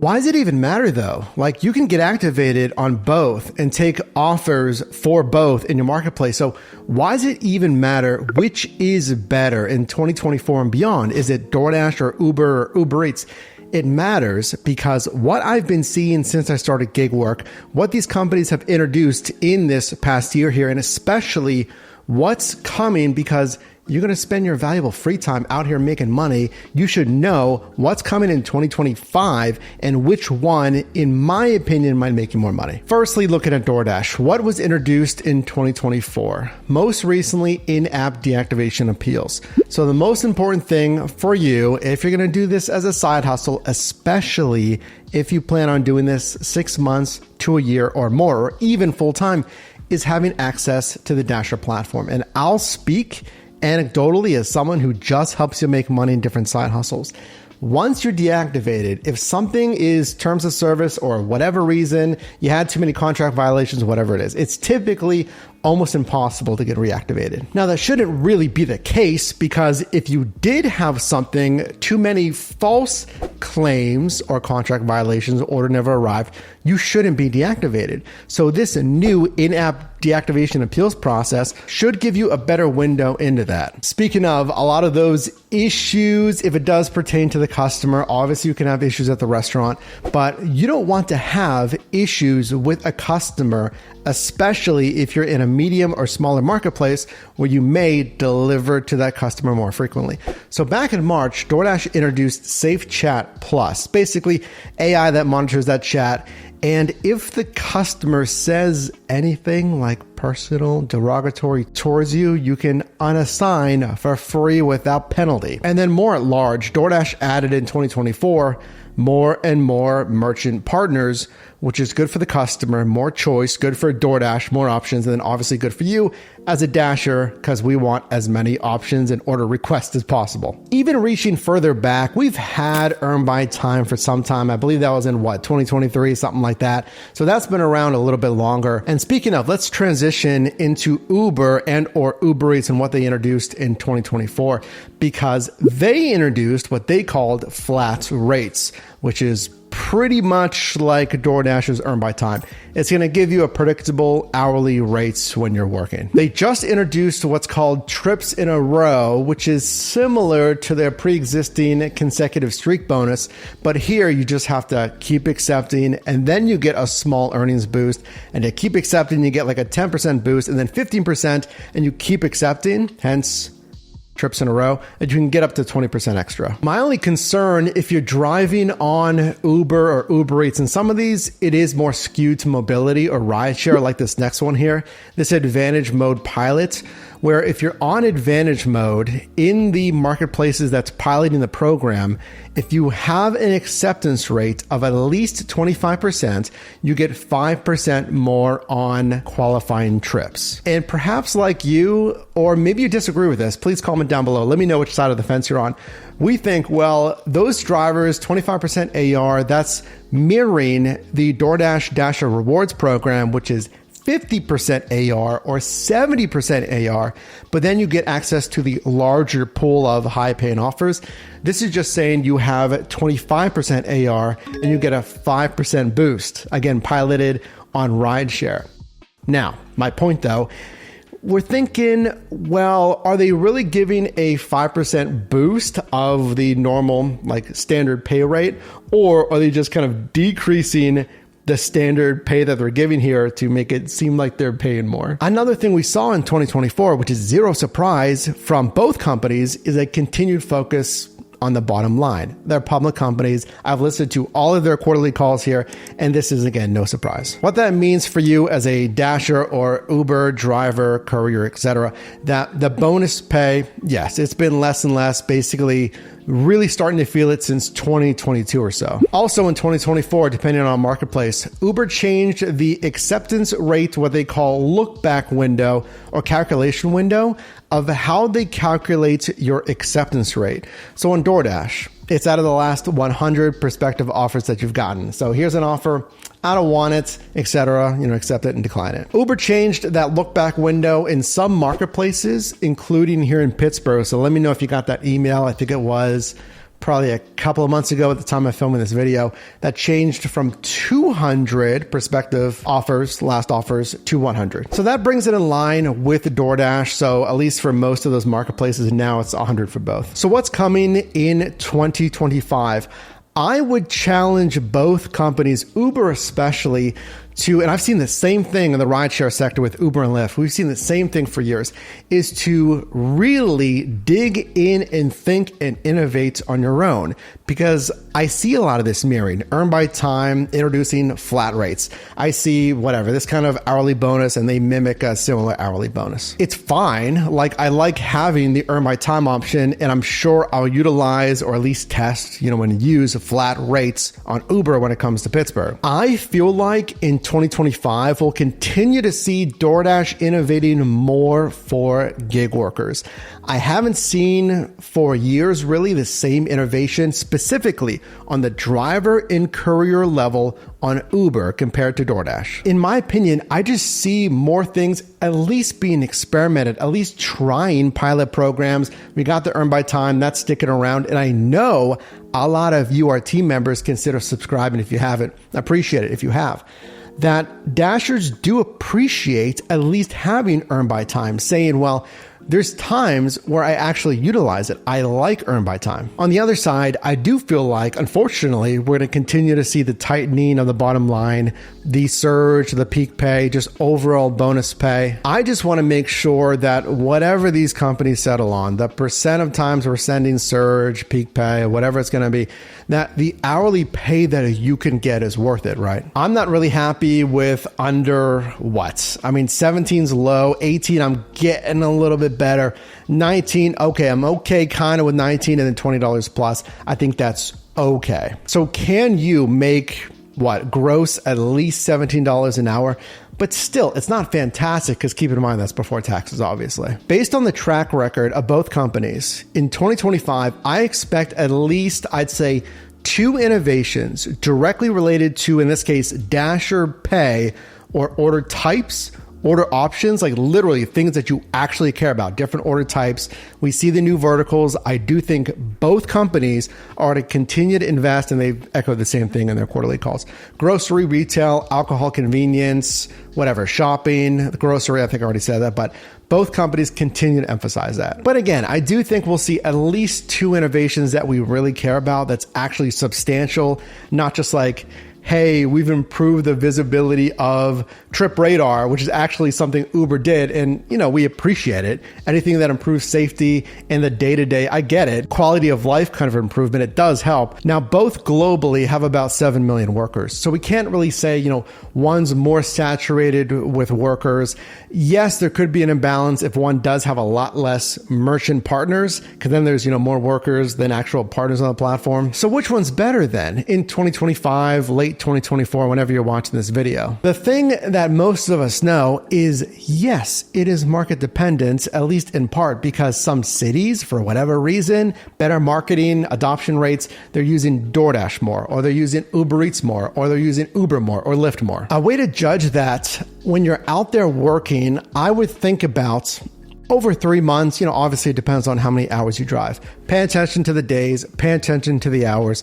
Why does it even matter though? Like, you can get activated on both and take offers for both in your marketplace. So why does it even matter which is better in 2024 and beyond? Is it DoorDash or Uber or Uber Eats? It matters because what I've been seeing since I started gig work, what these companies have introduced in this past year here, and especially what's coming, because you're going to spend your valuable free time out here making money. You should know what's coming in 2025 and which one, in my opinion, might make you more money. Firstly, looking at DoorDash, what was introduced in 2024? Most recently, in-app deactivation appeals. So the most important thing for you, if you're going to do this as a side hustle, especially if you plan on doing this 6 months to a year or more, or even full time, is having access to the Dasher platform. And I'll speak anecdotally as someone who just helps you make money in different side hustles. Once you're deactivated, if something is terms of service or whatever reason, you had too many contract violations, whatever it is, it's typically almost impossible to get reactivated. Now, that shouldn't really be the case, because if you did have something, too many false claims or contract violations, order never arrived, you shouldn't be deactivated. So this new in-app deactivation appeals process should give you a better window into that. Speaking of, a lot of those issues, if it does pertain to the customer, obviously you can have issues at the restaurant, but you don't want to have issues with a customer, especially if you're in a medium or smaller marketplace where you may deliver to that customer more frequently. So back in March, DoorDash introduced SafeChat Plus, basically AI that monitors that chat. And if the customer says anything like personal, derogatory towards you, you can unassign for free without penalty. And then more at large, DoorDash added in 2024 more and more merchant partners, which is good for the customer, more choice, good for DoorDash, more options, and then obviously good for you as a Dasher, because we want as many options and order requests as possible. Even reaching further back, we've had Earn by Time for some time. I believe that was in 2023, something like that. So that's been around a little bit longer. And speaking of, let's transition into Uber and or Uber Eats and what they introduced in 2024, because they introduced what they called flat rates, which is pretty much like DoorDash's Earn by Time. It's going to give you a predictable hourly rates when you're working. They just introduced what's called trips in a row, which is similar to their pre-existing consecutive streak bonus, but here you just have to keep accepting and then you get a small earnings boost, and to keep accepting you get like a 10% boost and then 15% and you keep accepting, hence trips in a row, and you can get up to 20% extra. My only concern, if you're driving on Uber or Uber Eats, and some of these, it is more skewed to mobility or rideshare, like this next one here, this Advantage Mode Pilot, where if you're on Advantage Mode in the marketplaces that's piloting the program, if you have an acceptance rate of at least 25%, you get 5% more on qualifying trips. And perhaps like you, or maybe you disagree with this, please comment down below. Let me know which side of the fence you're on. We think, well, those drivers, 25% AR, that's mirroring the DoorDash Dasher rewards program, which is 50% AR or 70% AR, but then you get access to the larger pool of high paying offers. This is just saying you have 25% AR and you get a 5% boost, again, piloted on rideshare. Now, my point though, we're thinking, well, are they really giving a 5% boost of the normal, like standard pay rate, or are they just kind of decreasing the standard pay that they're giving here to make it seem like they're paying more? Another thing we saw in 2024, which is zero surprise from both companies, is a continued focus on the bottom line. They're public companies. I've listened to all of their quarterly calls here, and this is, again, no surprise. What that means for you as a Dasher or Uber driver, courier, etc., that the bonus pay, yes, it's been less and less, basically really starting to feel it since 2022 or so. Also in 2024, depending on marketplace, Uber changed the acceptance rate, what they call look back window or calculation window of how they calculate your acceptance rate. So on DoorDash, it's out of the last 100 prospective offers that you've gotten. So here's an offer, I don't want it, etc. Accept it and decline it. Uber changed that look back window in some marketplaces, including here in Pittsburgh. So let me know if you got that email. I think it was probably a couple of months ago at the time of filming this video, that changed from 200 prospective offers, last offers, to 100. So that brings it in line with DoorDash. So at least for most of those marketplaces, now it's 100 for both. So what's coming in 2025? I would challenge both companies, Uber especially, and I've seen the same thing in the rideshare sector with Uber and Lyft. We've seen the same thing for years, is to really dig in and think and innovate on your own. Because I see a lot of this mirroring. Earn by time, introducing flat rates. I see this kind of hourly bonus, and they mimic a similar hourly bonus. It's fine. Like, I like having the earn by time option, and I'm sure I'll utilize or at least test, and use flat rates on Uber when it comes to Pittsburgh. I feel like in 2025, we'll continue to see DoorDash innovating more for gig workers. I haven't seen for years really the same innovation specifically on the driver and courier level on Uber compared to DoorDash. In my opinion, I just see more things at least being experimented, at least trying pilot programs. We got the earn by time, that's sticking around. And I know a lot of you, our team members, consider subscribing if you haven't. I appreciate it if you have. That Dashers do appreciate at least having earn by time, saying, well, there's times where I actually utilize it. I like earn by time. On the other side, I do feel like, unfortunately, we're going to continue to see the tightening of the bottom line, the surge, the peak pay, just overall bonus pay. I just want to make sure that whatever these companies settle on, the percent of times we're sending surge, peak pay, whatever it's going to be, that the hourly pay that you can get is worth it, right? I'm not really happy with under what? I mean, 17's low, 18 I'm getting a little bit better, 19, okay, I'm okay kind of with 19, and then $20 plus. I think that's okay. So can you make gross at least $17 an hour? But still, it's not fantastic because keep in mind that's before taxes, obviously. Based on the track record of both companies, in 2025, I expect at least, I'd say, 2 innovations directly related to, in this case, Dasher pay or order types, order options, like literally things that you actually care about, different order types. We see the new verticals. I do think both companies are to continue to invest, and they've echoed the same thing in their quarterly calls. Grocery, retail, alcohol, convenience, shopping, grocery, I think I already said that, but both companies continue to emphasize that. But again, I do think we'll see at least 2 innovations that we really care about that's actually substantial, not just like, hey, we've improved the visibility of Trip Radar, which is actually something Uber did. And, we appreciate it. Anything that improves safety in the day-to-day, I get it. Quality of life kind of improvement, it does help. Now, both globally have about 7 million workers. So we can't really say, one's more saturated with workers. Yes, there could be an imbalance if one does have a lot less merchant partners, because then there's, more workers than actual partners on the platform. So which one's better then in 2025, late 2024, whenever you're watching this video? The thing that most of us know is, yes, it is market dependent, at least in part, because some cities, for whatever reason, better marketing, adoption rates, they're using DoorDash more, or they're using Uber Eats more, or they're using Uber more, or Lyft more. A way to judge that, when you're out there working, I would think about over 3 months, obviously it depends on how many hours you drive. Pay attention to the days, pay attention to the hours.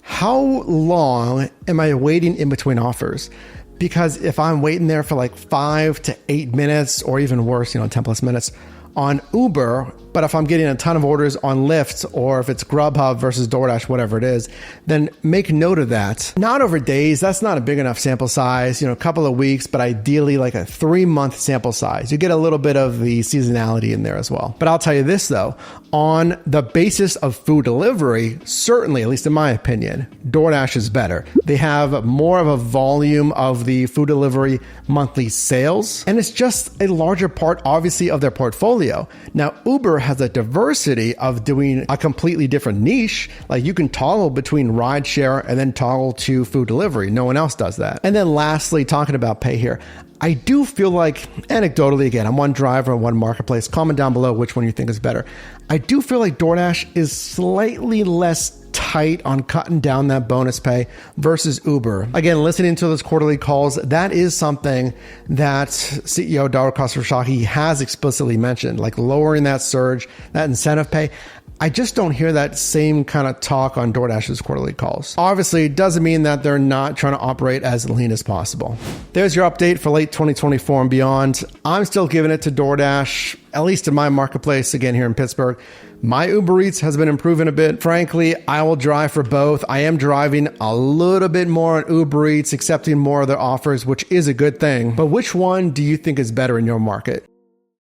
How long am I waiting in between offers? Because if I'm waiting there for like 5 to 8 minutes, or even worse, 10 plus minutes on Uber, but if I'm getting a ton of orders on Lyft, or if it's Grubhub versus DoorDash, whatever it is, then make note of that. Not over days, that's not a big enough sample size, a couple of weeks, but ideally like a 3-month sample size. You get a little bit of the seasonality in there as well. But I'll tell you this though, on the basis of food delivery, certainly, at least in my opinion, DoorDash is better. They have more of a volume of the food delivery monthly sales, and it's just a larger part, obviously, of their portfolio. Now, Uber has a diversity of doing a completely different niche. Like you can toggle between rideshare and then toggle to food delivery. No one else does that. And then lastly, talking about pay here, I do feel like, anecdotally, again, I'm one driver and one marketplace. Comment down below which one you think is better. I do feel like DoorDash is slightly less tight on cutting down that bonus pay versus Uber. Again, listening to those quarterly calls, that is something that CEO Dara Khosrowshahi has explicitly mentioned, like lowering that surge, that incentive pay. I just don't hear that same kind of talk on DoorDash's quarterly calls. Obviously, it doesn't mean that they're not trying to operate as lean as possible. There's your update for late 2024 and beyond. I'm still giving it to DoorDash, at least in my marketplace, again, here in Pittsburgh. My Uber Eats has been improving a bit. Frankly, I will drive for both. I am driving a little bit more on Uber Eats, accepting more of their offers, which is a good thing. But which one do you think is better in your market?